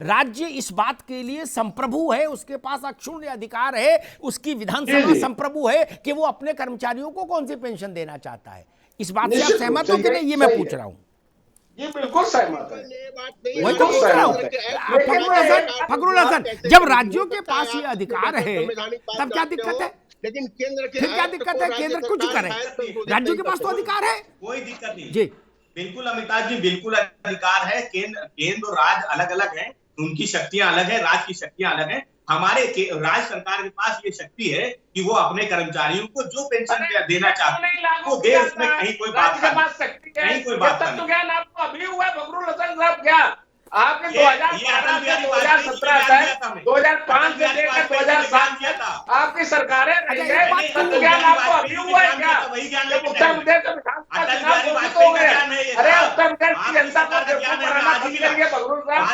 राज्य इस बात के लिए संप्रभु है, उसके पास अक्षुण्ण अधिकार है, उसकी विधानसभा संप्रभु है कि वो अपने कर्मचारियों को कौन सी पेंशन देना चाहता है। इस बात से आप सहमत हो कि नहीं, ये मैं पूछ रहा हूं। ये बिल्कुल सहमत है, वही तो पूछ रहा हूं। फखरुल हसन, जब राज्यों के पास ये अधिकार है तब क्या दिक्कत है? लेकिन केंद्र के फिर क्या दिक्कत है? केंद्र कुछ करे, राज्यों के पास तो अधिकार है। कोई दिक्कत नहीं जी, बिल्कुल अमिताभ जी, बिल्कुल अधिकार है। केंद्र और राज्य अलग अलग है, उनकी शक्तियां अलग है, राज्य की शक्तियां अलग है। हमारे राज्य सरकार के पास ये शक्ति है कि वो अपने कर्मचारियों को जो पेंशन देना चाहते हैं वो दे, उसमें कहीं कोई बात नहीं, कोई बात नहीं। ज्ञान आपको अभी हुआ है फखरुल हसन साहब? क्या आपने 2017 से 2017 तक 2005 से लेकर 2007 तक आपकी सरकारें रही है, ज्ञान आपको अभी हुआ है क्या? उत्तर प्रदेश हो गए, अरे उत्तर प्रदेश की जनता को बनाना बंद करिए फखरुल साहब,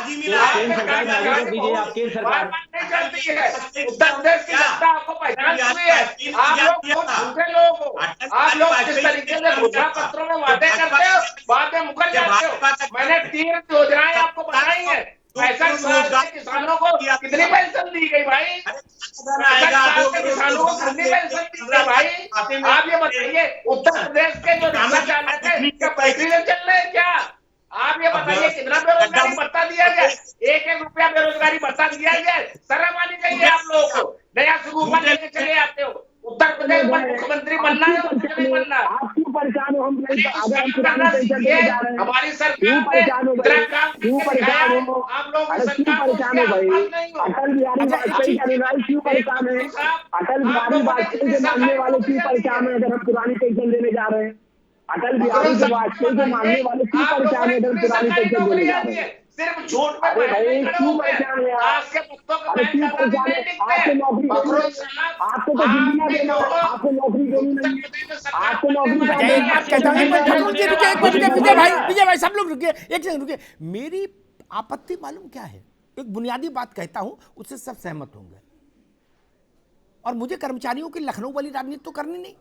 नहीं चलती है। उत्तर प्रदेश की जनता आपको पहचान चुकी है। आप लोग झूठे लोग हो, आप लोग किस तरीके से घोषणा पत्रों में वादे करते हो, बाद में मुकर जाते हो। मैंने 3 योजनाएं आपको बताई है। 65 साल के किसानों को कितनी पेंशन दी गई भाई? 65 साल के किसानों को कितनी पेंशन दी गई भाई? आप ये बताइए, उत्तर प्रदेश के जो रिक्शा चालक है क्या पैसे चल रहे हैं क्या? आप ये बताइए कितना बेरोजगारी भत्ता दिया गया? 1-1 रुपया बेरोजगारी भत्ता दिया गया। शर्म आनी चाहिए आप लोगों को। नया सुगुफा लेके चले आते हो। उत्तर प्रदेश में मुख्यमंत्री बनना है, नहीं बनना? आप क्यों परेशान हो? हम हमारी सरकार क्यों परेशान हो? आप लोग क्यों परेशान हो भाई? अटल बिहारी वाजपेयी के अनुयायी क्यों परेशान है? अटल बिहारी वाजपेयी के मानने वाले क्यों परेशान है अगर हम पुरानी पेंशन देने जा रहे हैं? अटल बिहारी वाजपेयी के मानने वाले क्यों परेशान है अगर पुरानी पेंशन देने जा रहे हैं? सिर्फ झूठ में क्यों परेशान है? आपके पुस्तकों का क्यों परेशान है? आपको नौकरी, आपको तो जिंदगी देना, आपको नौकरी देनी नहीं, आपको नौकरी विजय भाई सब लोग रुकिए, एक सेकंड रुकिए। मेरी आपत्ति मालूम क्या है? एक बुनियादी बात कहता हूं, उससे सब सहमत होंगे। और मुझे कर्मचारियों की लखनऊ वाली राजनीति तो करनी नहीं,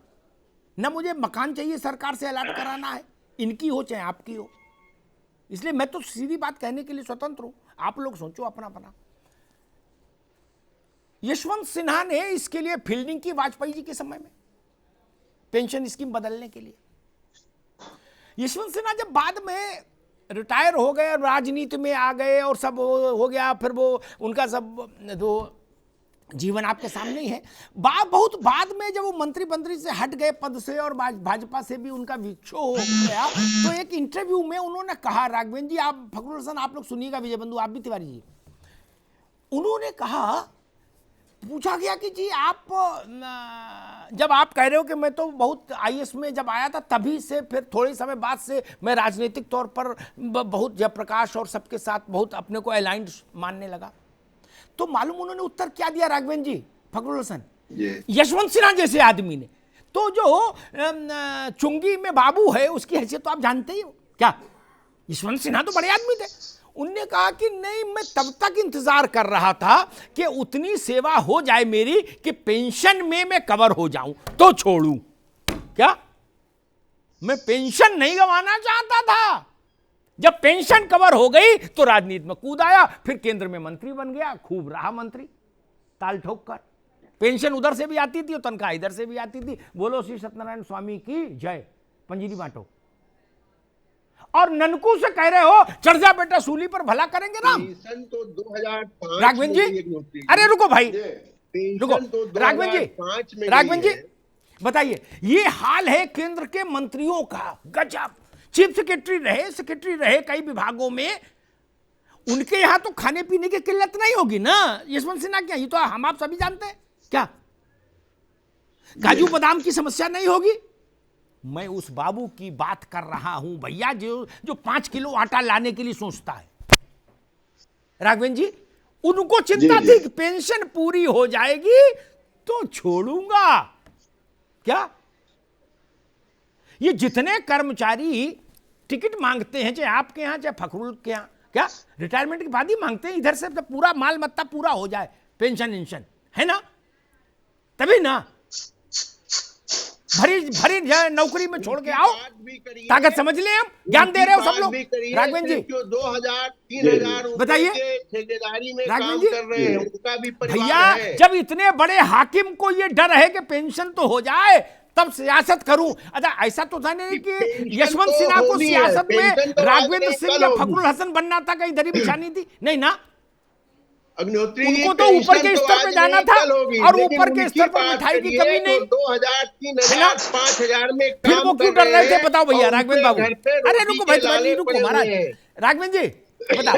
ना मुझे मकान चाहिए सरकार से अलॉट कराना है, इनकी हो चाहे आपकी हो। इसलिए मैं तो सीधी बात कहने के लिए स्वतंत्र हूं, आप लोग सोचो अपना अपना। यशवंत सिन्हा ने इसके लिए फील्डिंग की वाजपेयी जी के समय में, पेंशन स्कीम बदलने के लिए। यशवंत सिन्हा जब बाद में रिटायर हो गए, राजनीति में आ गए और सब हो गया, फिर वो उनका सब जो जीवन आपके सामने ही है। बहुत बाद में जब वो मंत्री से हट गए पद से और भाजपा से भी उनका विक्षोभ हो गया, तो एक इंटरव्यू में उन्होंने कहा, राघवेंद्र जी, आप, फखरुल हसन, आप लोग सुनिएगा, विजय बंधु आप भी, तिवारी जी, उन्होंने कहा, पूछा गया कि जी आप जब आप कह रहे हो कि मैं तो बहुत आईएएस में जब आया था तभी से फिर थोड़े समय बाद से मैं राजनीतिक तौर पर बहुत जयप्रकाश और सबके साथ बहुत अपने को अलाइंड मानने लगा, तो मालूम उन्होंने उत्तर क्या दिया राघवेंद्र जी, फखरुल हसन? यशवंत सिन्हा जैसे आदमी ने तो जो चुंगी में बाबू है उसकी हैसियत तो आप जानते ही हो क्या? यशवंत सिन्हा तो बड़े आदमी थे। उनने कहा कि नहीं, मैं तब तक इंतजार कर रहा था कि उतनी सेवा हो जाए मेरी कि पेंशन में मैं कवर हो जाऊं तो छोड़ूं। क्या मैं पेंशन नहीं गंवाना चाहता था? जब पेंशन कवर हो गई तो राजनीति में कूद आया, फिर केंद्र में मंत्री बन गया, खूब रहा मंत्री ताल ठोक कर। पेंशन उधर से भी आती थी और तनख्वाह इधर से भी आती थी। बोलो श्री सत्यनारायण स्वामी की जय, पंजीरी बांटो। और ननकू से कह रहे हो चढ़ जा बेटा सूली पर, भला करेंगे राम। तो 2005 राघवेंद्र जी, अरे रुको भाई, रुको राघवेंद्र जी बताइए, ये हाल है केंद्र के मंत्रियों का, गजब। चीफ सेक्रेटरी रहे कई विभागों में, उनके यहां तो खाने पीने की किल्लत नहीं होगी ना यशवंत सिन्हा क्या? ये तो हम आप सभी जानते हैं। क्या काजू बादाम की समस्या नहीं होगी? मैं उस बाबू की बात कर रहा हूं भैया जो 5 किलो आटा लाने के लिए सोचता है। राघवेंद्र जी, उनको चिंता थी कि पेंशन पूरी हो जाएगी तो छोड़ूंगा। क्या ये जितने कर्मचारी टिकट मांगते हैं, चाहे आपके यहां चाहे फखरुल के यहां, क्या रिटायरमेंट के बाद ही मांगते हैं? इधर से जब पूरा माल मत्ता पूरा हो जाए, पेंशन इंशन है ना, तभी ना। भरी भरी नौकरी में छोड़ के आओ, बात भी करिए, ताकत समझ ले, हम ज्ञान दे रहे हो सब बात लोग। भी करिए, राघवेंद्र जी, जो 2000 3000 बताइए। के ठेकेदारी में राघवेंद्र काम जी, कर रहे हैं, उनका भी परिवार भैया है। जब इतने बड़े हाकिम को ये डर है कि पेंशन तो हो जाए तब सियासत करूं, अच्छा ऐसा तो था नहीं कि पेंशन यशवंत तो सिन्हा को होनी है, सियासत में पेंशन तो राघवेंद्र आज सिंह कल या होगी। फखरुल हसन बनना था, कहीं दरी बिछानी थी नहीं ना। अग्निहोत्री उनको तो ऊपर के स्तर पे जाना था और ऊपर के स्तर पर मिठाई की कमी नहीं। 2000 है ना? 3000 5000 में फिर वो काम क्यों कर डर रहे थे हैं बताओ भैया और राघवेंद्र उनके बाबू। घर पे अरे रोटी रुको के भाई लाले रुको पड़े महाराज, हुए हैं। राघवेंद्र जी बताओ।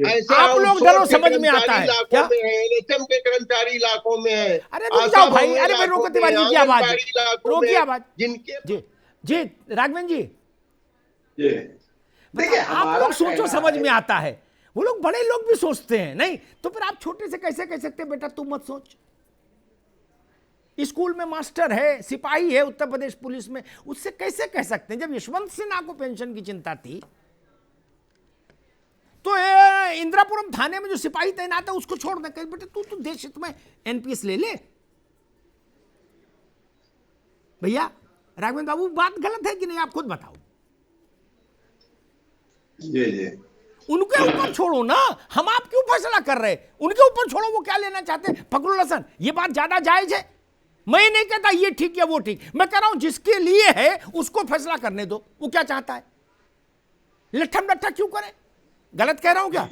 ऐसे आप लोग आउटसोर्स डरो के समझ में आता कर्मचारी है इलाकों क्या? में है, NHM के कर्मचारी इलाकों में है, अरे रुक आशा जाओ भाई, बहुएं अरे भाई इलाकों रोको में, तिवारी जी की आवाज, आंगनबाड़ी इलाकों रोकिए में, आवाज जिनके जी जी राघवेंद्र जी देखिए आप हमारा लोग सोचो कहना समझ है- में आता है, वो लोग बड़े लोग भी सोचते हैं नहीं, तो फिर आप छोटे से कैसे कह सकते हैं बेटा तू मत सोच। स्कूल में मास्टर है, सिपाही है उत्तर प्रदेश पुलिस में, उससे कैसे कह सकते हैं? जब यशवंत सिन्हा को पेंशन की चिंता थी तो इंदिरापुरम थाने में जो सिपाही तैनात है उसको छोड़ दे, कह बेटा तू तो देश हित में एनपीएस ले ले। भैया राघवेंद्र बाबू बात गलत है कि नहीं, आप खुद बताओ। जी उनके ऊपर छोड़ो ना, हम आप क्यों फैसला कर रहे हैं? उनके ऊपर छोड़ो, वो क्या लेना चाहते हैं। फखरुल हसन, ये बात ज्यादा जायज है। मैं नहीं कहता ये ठीक या वो ठीक, मैं कह रहा हूं जिसके लिए है उसको फैसला करने दो, वो क्या चाहता है। लट्ठम लट्ठा क्यों करे? गलत कह रहा हूं क्या?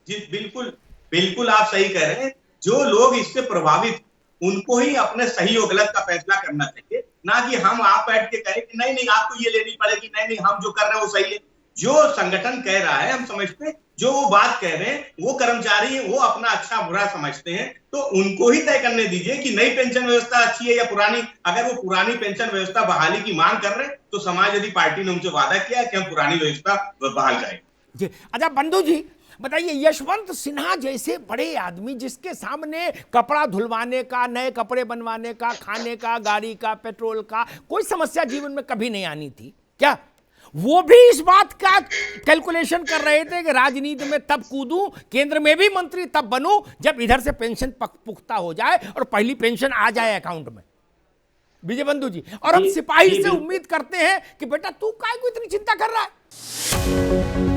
जी बिल्कुल बिल्कुल आप सही कह रहे हैं। जो लोग इससे प्रभावित, उनको ही अपने सही और गलत का फैसला करना चाहिए, ना कि हम आप बैठ के कहें कि नहीं नहीं आपको ये लेनी पड़ेगी, नहीं नहीं हम जो कर रहे हैं वो सही है। जो संगठन कह रहा है हम समझते हैं, जो वो बात कह रहे हैं वो कर्मचारी हैं, वो अपना अच्छा बुरा समझते हैं, तो उनको ही तय करने दीजिए कि नई पेंशन व्यवस्था अच्छी है या पुरानी। अगर वो पुरानी पेंशन व्यवस्था बहाली की मांग कर रहे हैं तो समाजवादी पार्टी ने उनसे वादा किया कि हम पुरानी व्यवस्था बहाल करेंगे। जी अच्छा बंधु जी बताइए, यशवंत सिन्हा जैसे बड़े आदमी जिसके सामने कपड़ा धुलवाने का, नए कपड़े बनवाने का, खाने का, गाड़ी का, पेट्रोल का कोई समस्या जीवन में कभी नहीं आनी थी क्या, वो भी इस बात का कैलकुलेशन कर रहे थे कि राजनीति में तब कूदूं, केंद्र में भी मंत्री तब बनूं जब इधर से पेंशन पुख्ता हो जाए और पहली पेंशन आ जाए अकाउंट में। विजय बंधु जी, और हम सिपाही से उम्मीद करते हैं कि बेटा तू काय को इतनी चिंता कर रहा है।